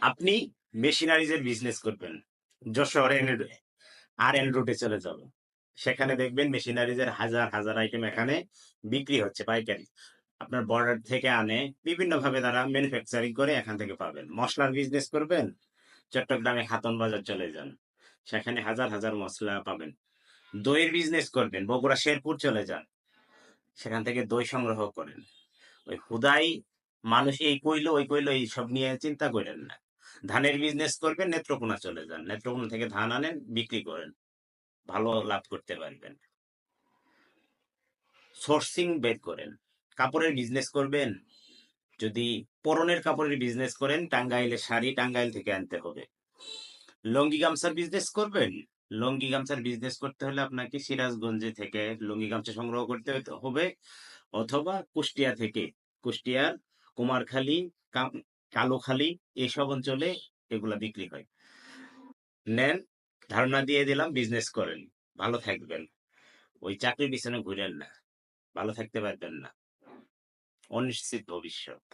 আপনি মেশিনারিজের বিজনেস করবেন। যশোর আর এন রুটে চলে যাবেন। সেখানে দেখবেন মেশিনারিজের হাজার হাজার আইটেম এখানে বিক্রি হচ্ছে পাইকারি। আপনার বর্ডার থেকে আনে বিভিন্নভাবে তারা ম্যানুফ্যাকচারিং করে এখান থেকে পাবেন। মশলার বিজনেস করবেন, চট্টগ্রামে হাতন বাজার চলে যান, সেখানে হাজার হাজার মশলা পাবেন। দইয়ের বিজনেস করবেন, বগুড়া শেরপুর চলে যান, সেখান থেকে দই সংগ্রহ করেন। ওই হুদাই মানুষ এই কইলো ওই কইলো এইসব নিয়ে চিন্তা করেন না। ধানের বিজনেস করবেন, নেত্রকোনা চলে যান, নেত্রকোনা থেকে ধান আনেন, বিক্রি করেন, ভালো লাভ করতে পারবেন। সোর্সিং বের করেন। কাপড়ের বিজনেস করবেন, যদি পরনের কাপড়ের বিজনেস করেন, টাঙ্গাইলের শাড়ি টাঙ্গাইল থেকে আনতে হবে। লুঙ্গি গামছার বিজনেস করবেন, লুঙ্গি গামছার বিজনেস করতে হলে আপনাকে সিরাজগঞ্জে থেকে লুঙ্গি গামছা সংগ্রহ করতে হবে, অথবা কুষ্টিয়া থেকে। কুষ্টিয়ার কুমারখালী, কালোখালী, এসব অঞ্চলে এগুলা বিক্রি হয়। নেন, ধারণা দিয়ে দিলাম, বিজনেস করেন, ভালো থাকবেন। ওই চাকরির পিছনে ঘুরেন না, ভালো থাকতে পারবেন না। অনিশ্চিত ভবিষ্যৎ।